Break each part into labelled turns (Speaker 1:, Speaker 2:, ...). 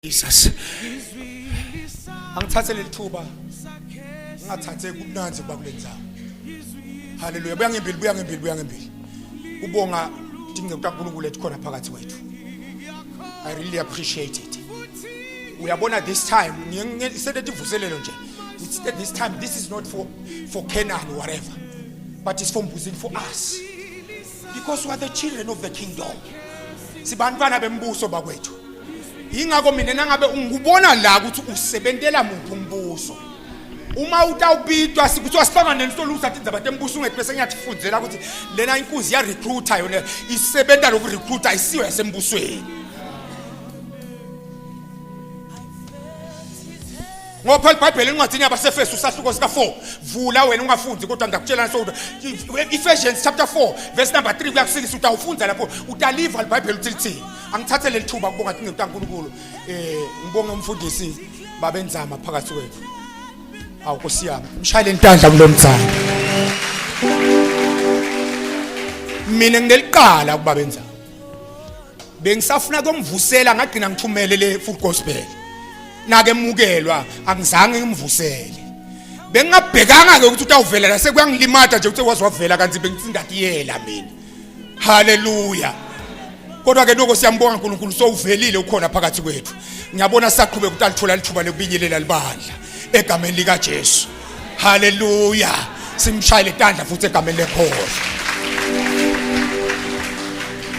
Speaker 1: Jesus. Angithathe lelithuba ngingathathe kubunanzi bakulenzayo. Hallelujah. Buya ngempili. Ubonga dinge uNkulunkulu ethi khona phakathi kwethu. I really appreciate it. Uyabona this time ngisedethi ivuselelo nje. It's that this time this is not for Canaan or whatever. But it's for Mbuzini, for us. Because we are the children of the kingdom. Sibantwana bembuso bakwethu. Ingakho mina nangabe ungubona la ukuthi usebentela muphi umbuso. Uma utawubitwa sikuthiwa sihlangane nesolusa athi zabantu embuso ungethi bese ngiyathifundela ukuthi lena inkunzi ya recruiter yona isebenta loku recruiter isiwe yasembusweni. Ngoba iBhayibheli incwadi yabaseFesu sahluko sika 4 vula wena ungafundi kodwa ngakutshela so Ephesians chapter 4 verse number 3 kuyakusikisa utawufunda lapho utaliva iBhayibheli uthi angithathe lelithuba kubonga ukuthi ngikuNkulunkulu ngibonga umfundisi babenzama phakathi kwethu. Awu Nkosi yami mshayele intandla kulomzana. Mina ngeliqala kubabenzama. Bengisafuna ukumvusela ngagcina ngithumele le full gospel. Nake emukelwa angizange ngimvusele bengingabhekanga ke ukuthi utawuvela la sekuyangilimata nje ukuthi wazwavela kanti bengitsindatiyela mina. Hallelujah. Kodwa ke lokho siyambonga uNkulunkulu so uvelile ukhona phakathi kwethu. Ngiyabona saqhubeka ukuthi alithola lithuba lokubinyelela libandla egameni lika Jesu. Hallelujah. Simshayile intandla futhi egameni lekhono.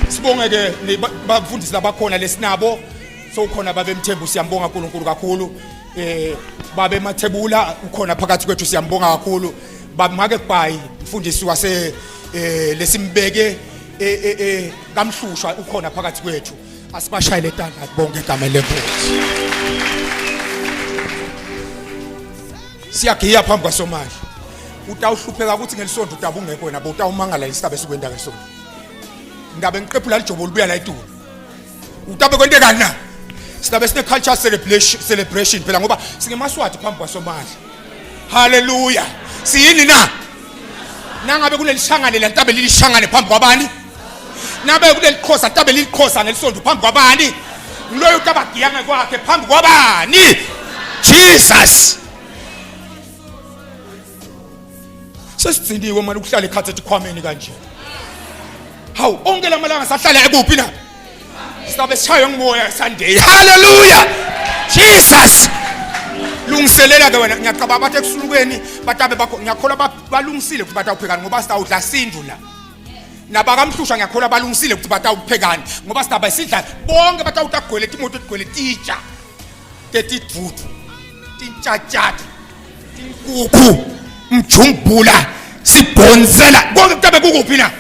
Speaker 1: Sibonge ke bafundisi labakhona lesinabo so khona babemthembu siyambonga uNkulunkulu kakhulu. Babe mathebula ukhona phakathi kwethu siyambonga kakhulu. Babumake kubhayi umfundisi wase lesimbeke kamhlushwa ukhona phakathi kwethu. Asibashayile intandla bonke egameni lenkosi. Siyagiya phambi kwaSomali. Utawuhlupheka ukuthi ngelisonto utabu ungekho wena utawumangala isisabe sikwenda ngesonto. Ngabe ngiqephula lijobo libuya la eTulu. Utabe kwente kana? Sidabe sine culture celebration phela ngoba singemaswati phambi kwaSomali. Hallelujah. Siyini na? Nangabe kunelishangane la ntabe lilishangane phambi kwabani? Nabe kunelikhosa ntabe lilikhosa ngelisonto phambi kwabani? Ngiloyo utabagiya ngekwakhe phambi kwabani? Jesus. Sesitsindiwe manje ukuhlala ekhathe ekhwameni kanje. Hawu onke lamalanga sahlala ekuphi na? Sidabe sishaywe ngumoya Sunday. Hallelujah. Jesus. Lungiselela ke wena ngiyacabanga bathe kusulukweni batabe bakho ngiyakhola balungisile ukuthi batawuphekana ngoba sitawudla sindu la. Nabakamhlusha ngiyakhola balungisile ukuthi batawuphekana ngoba sidabe sidla bonke batawutagwele imoto egwele titsha. Tetidvudu. Tintshajati. Tinkukhu. Mjumbula. Sibhonsela. Konke kutabe kukuphi na?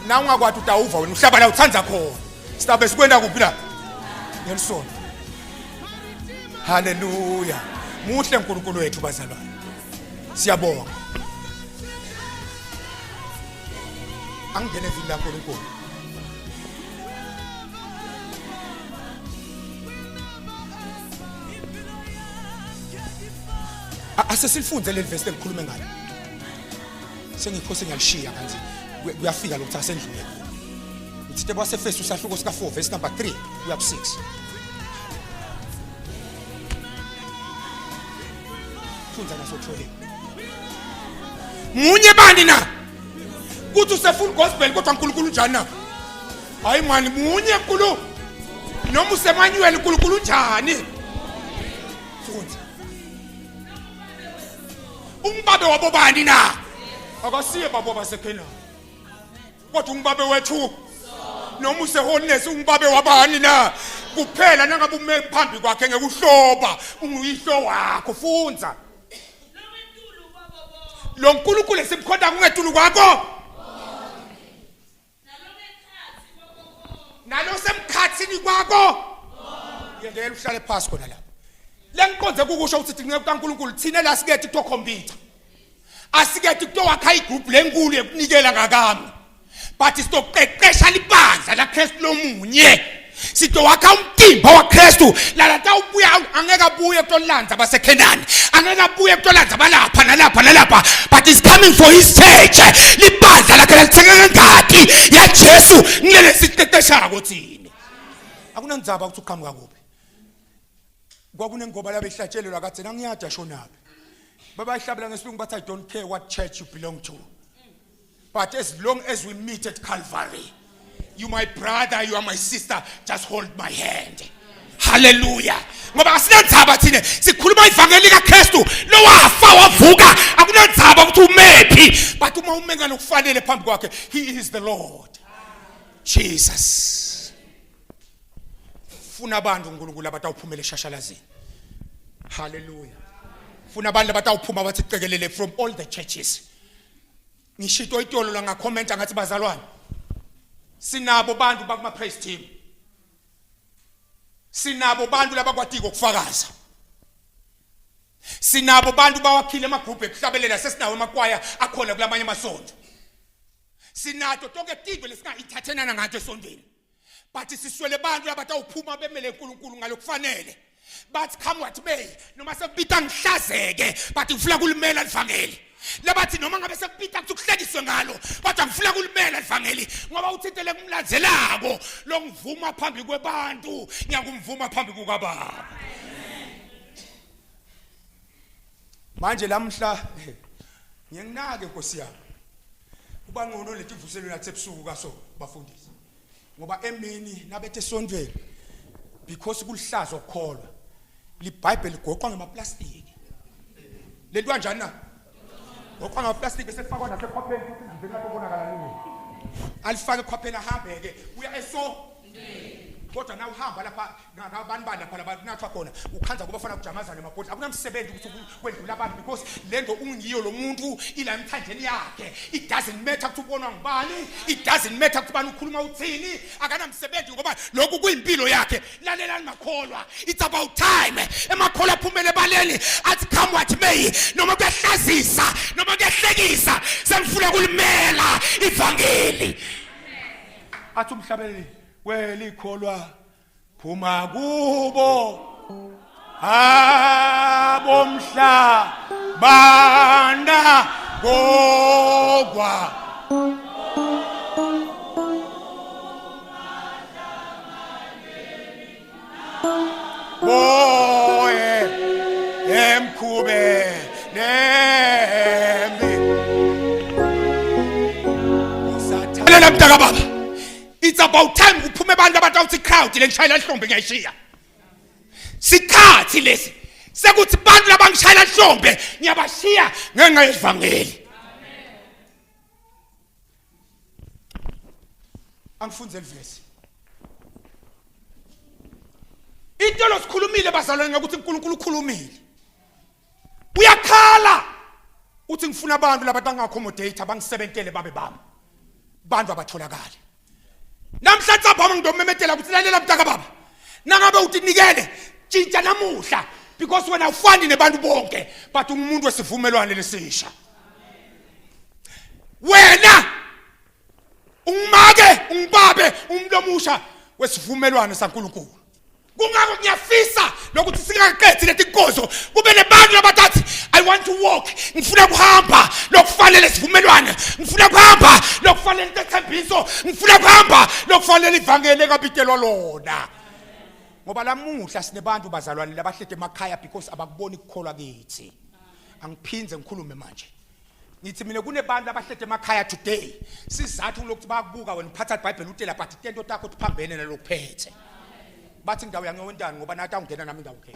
Speaker 1: Na ungakwathi utawuva wena uhlaba la uthanza khona. Sidabe sikwenda kuphi la? Ngelisonto. Hallelujah. Muhle uNkulunkulu wethu bazalwane. Siyabonga. Angene vini la uNkulunkulu. Asesilifunze leli verse elikhuluma ngalo. Sengiphose ngiyalishiya kanti kuyafika lokho asendlule. Uthi kwaseFesu sahluko sika 4 verse number 3 kuya ku 6. Funza nasothole. Munye bani na? Kuthi usefuna gospel kodwa uNkulunkulu njani na? Hayi mani munye nkulu. Noma usemanyuweni uNkulunkulu njani? Funza. Umbabe wabo bani na? Akasiye babo baseKenani. Kodwa umbabe wethu noma useholiness umbabe wabani na? Kuphela nangabe ume phambi kwakhe ngekuhloba unguyihlo wakho funza. Lo nkulunkulu simkhonda kungetulu kwakho. Nalo semkhathini kwakho. Ngeke uhlale phansi khona lapha. Lenkonze kukusho ukuthi ngeke kaNkulunkulu thina la sikethi to computer. Asikethi to wakha igroup lenkulu ekunikela ngakami. But sitoqeqesha libandla la Kristu lomunye. Sitowakha umtimba waKristu la tawubuya angeke abuye kutolanza baseKenani. Angeke abuye kutolanza balapha nalapha. But he's coming for his church. Libandla lakhe lalithenga ngakhi ya Jesu ngilele siqeqesha ukuthi. Akunandzaba ukuthi uqhamuka kuphi. kwakunengoba la behlatshelelwa kathi ngiyada shonapi babayihlabela ngesilungu bathi I don't care what church you belong to, but as long as we meet at Calvary, you my brother, you are my sister, just hold my hand. Hallelujah. Ngoba asinandzaba thina sikhuluma ivangeli kaKristu lo wafa wavuka akunandzaba ukuthi umephi, but uma umenga nokufanele phambi kwakhe, he is the Lord Jesus. Funa abantu uNkulunkulu abatawuphumela eshashalazini. Hallelujah. Funa abantu abatawuphuma bathi cekelele from all the churches. Ngishito itolo la ngakhomenta ngathi bazalwane, sinabo bantu bakuma praise team, sinabo bantu labakwatiko ukufakaza, sinabo bantu bawakhile amagroup ekuhlabelela, sesinawo emakwaya akhona kulamanye amasonto, sinato tonke tidwe lesingayithathenana ngathi esondweni, but siswele bantu abatawuphuma bemele uNkulunkulu ngalokufanele. But come what may, noma sekubita ngihlazeke, but ngifuna kulimela ivangeli. Labathi noma ngabe sekubita ukuthi kuhlekiswe ngalo, kodwa ngifuna kulimela ivangeli ngoba uthintele kumlandzelako lo ngivuma phambi kwebantu, ngiyakumvuma phambi kukaBaba. Manje lamhla ngiyenake Nkosi yami. Kuba ngcono lethi vuselo lathi ebusuku kaso bafundisi. Ngoba emini nabethe esontweni because kulihlazo ukukholwa. LiBhayibheli ligoqwa ngemaplastiki. Lento kanjani na? Goqwa ngamaplastiki bese kufakwa nasekhopheni ukuthi ngivele lapho bonakala nini. Alifake ekhopheni ahambeke uya esondweni. Kodwa na uhamba lapha ngabantu lapha labakunathwa khona ukhanza kuba fana kujamazana emabhodlela akunamsebenzi ukuthi kwendlula abantu because lento ungiyo lo muntu ila emthandeni yakhe. It doesn't matter ukuthi ubonwa ngubani, it doesn't matter ukuthi bani ukhuluma uthini, akanamsebenzi ngoba lokhu kuyimpilo yakhe. Lalelani makholwa, it's about time emakholwa aphumele baleni athi come what may, noma kuyahlazisa noma kuyahlekisa sengifuna kulimela ivangeli. Athi umhlabeleli welikholwa phuma kubo abomhla banda gogwa boye emkhube nembi usathalela mntaka baba. It's about time kuphume abantu abatawuthi crowd lengishayela ihlombe ngiyayishiya. Sikhathi lesi sekuthi abantu labangishayela ihlombe ngiyabashiya ngenxa yevangeli. Angifunze elivesi. Into losikhulumile bazalwane ngokuthi uNkulunkulu ukhulumile. Uyakhala uthi ngifuna abantu labatangaccommodate abangisebentele babe bami. Bantu abatholakala. Namhlanje abama ngidomemetela ukuthi lalela mntaka baba. Nangabe utinikele tshintsha namuhla because wena ufani nebantu bonke but umuntu wesivumelwane lesisha. Wena ungimake ungibabe umlomusha wesivumelwane saNkulunkulu. Kungako ngiyafisa lokuthi singaqedzi leti nkozo kube nebantu abathathi I want to walk, ngifuna kuhamba lokufanele sivumelwane, ngifuna kuhamba lokufanele lethembiso, ngifuna kuhamba lokufanele ivangeli ekabitelwa lona. Ngoba lamuhla sinebantu bazalwane labahlete emakhaya because abakuboni ukukholwa kithi. Angiphinze ngikhulume manje. Ngithi mina kunebantu abahlete emakhaya today sizathu lokuthi bakubuka wena uphatha iBhayibheli utela but into takho uphambene nalokuphethe. Bathi ndawo yangewentani ngoba nathi awungena nami ngawukhe.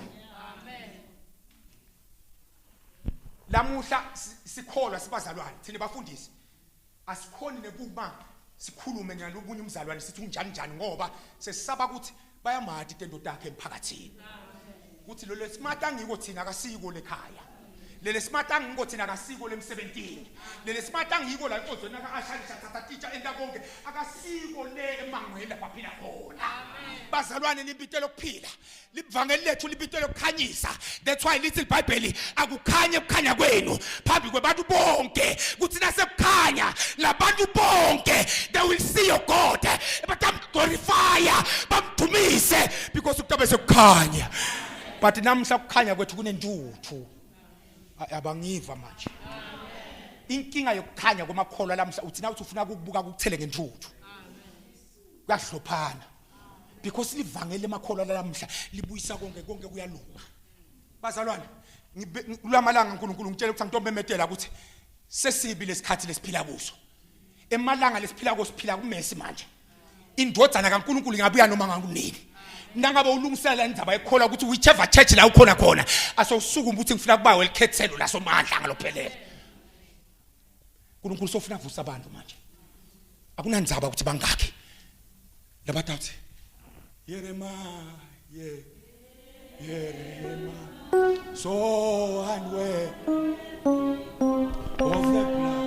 Speaker 1: Lamuhla sikholwa sibazalwane thina bafundisi asikhoni nekuma sikhulume ngalobunye umzalwane sithi unjani njani ngoba sesisaba ukuthi bayamati into takhe emphakathini. Kuthi lo smart angiko thina akasiko lekhaya. Lele smart angiko thina akasiko lemsebentini. Lele smart angiko la inkozweni akaashalisha thatha teacher enda konke akasiko le emangwela baphila khona. Bazalwane limpitelo kuphila. Livangeli lethu limpitelo kukhanyisa. That's why little Bible akukhanye ukukhanya kwenu phambi kwabantu bonke. Kuthi nasekukhanya labantu bonke they will see your God. Batamglorify, bamdumise because ukutabe sekukhanya. But namhla kukhanya kwethu kunentuthu. Abangiva manje. Inkinga yokukhanya kwamakholwa lamhla uthi na uthi ufuna ukubuka ukuthele ngentuthu. Kuyahlophana. because livangele emakholwa lamhla libuyisa konke kuyalunga. Bazalwane, kulamalanga uNkulunkulu ngitshela ukuthi ngitombe emetela ukuthi sesibi lesikhathi lesiphila kuso. Emalanga lesiphila kuso siphila kumesi manje. Indodana kaNkulunkulu ingabuya noma ngakunini. Nangabe ulungisela indaba ekhola ukuthi whichever church la ukhona khona asosukuma ukuthi ngifuna kuba welikhethelo la somandla ngalophelele. uNkulunkulu sofuna vusa abantu manje. Akunandzaba ukuthi bangakhi. Labathathe. Yeremia, Yeremia. So and where of the blood.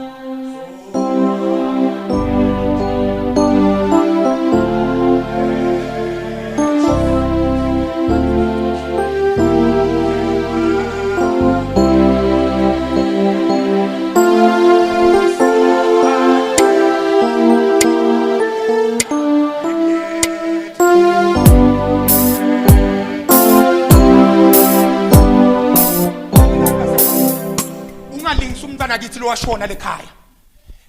Speaker 1: Nakithi lo washona lekhaya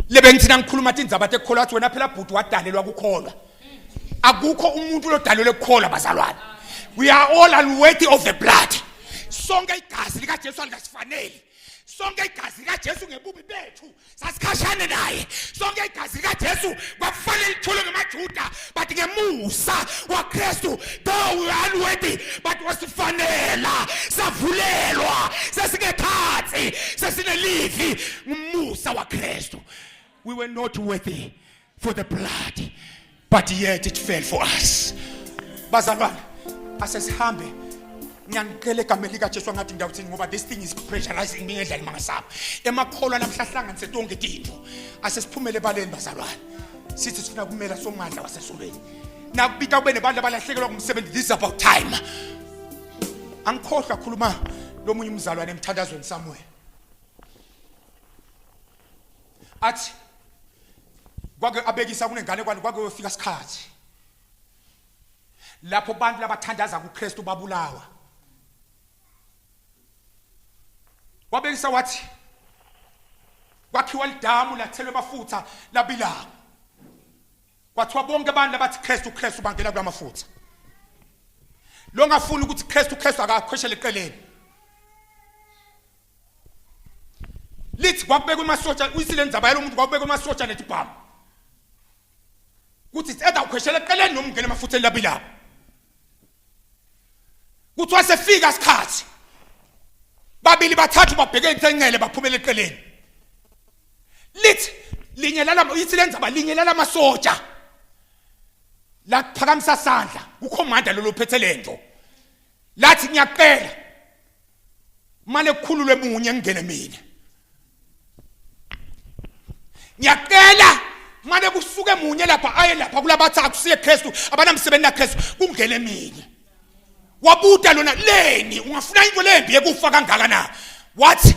Speaker 1: lebe ngithina ngikhuluma indzaba ekukholwa athi wena phela bhuti wadalelwa ukukholwa akukho umuntu lodalelwe ukukholwa bazalwane we are all unworthy of the blood sonke igazi lika Jesu alingasifanele sonke igazi lika Jesu ngebubi bethu sasikhashane naye sonke igazi lika Jesu kwakufanele litholwe ngamaJuda but ngemusa waKristu though we are unworthy but wasifanela savulelwa sesingekhathi sesinelivi ngumusa waKristu. We were not worthy for the blood but yet it fell for us. Bazalwane asesihambe ngiyanikele igama lika Jesu ngathi ngiyawuthini ngoba this thing is pressurizing me ngedlela mangasaba emakholwa namhlahlanganise tonke izinto asesiphumele baleni bazalwane sithi sifuna kumela somandla wasesolweni nakubita kube nebantu abalahlekelwa kumsebenzi. This is about time. Angikhohlwa khuluma lomunye umzalwane emthandazweni Samuel athi kwake abekisa kunengane kwani kwake uyofika isikhathi lapho abantu labathandaza kuKristu babulawa. Wabekisa wathi kwakhiwa lidamu lathelwe amafutha labilawa kwathiwa bonke abantu abathi Kristu bangena kulamafutha lo ngafuni ukuthi Kristu akakhweshele eqeleni lithi kwakubekwa amasotsha uyisile ndzaba yalo umuntu kwakubekwa amasotsha netibhamu kuthi eda ukhweshele eqeleni noma ungena emafutheni labilawa kuthi wasefika isikhathi babili bathathu babheke intengele baphumela eqeleni lithi linye lala uyisile ndzaba linye lala masotsha la kuphakamisa sandla ukhomanda lo lophethe lento lathi ngiyaqela manje kukhululwe munye ngene mina ngiyaqela manje kusuke munye lapha aye lapha kulabathathu siye Kristu abanamsebenzi naKristu kungene mina wabuda lona leni ungafuna into lembi ekufa kangaka na wathi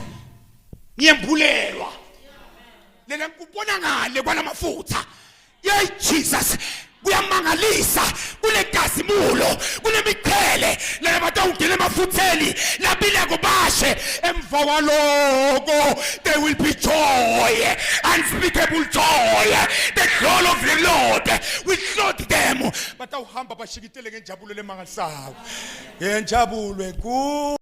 Speaker 1: ngiyembulelwa lena ngikubona ngale kwalamafutha yey Jesus kuyamangalisa kunegazimulo kunemiqhele labantu ungena emafutheni labile kubashe emva waloko there will be joy, unspeakable joy. The glory of the Lord will flood them. But awuhamba bashikitele ngenjabulo lemangalisayo ngenjabulo enkulu.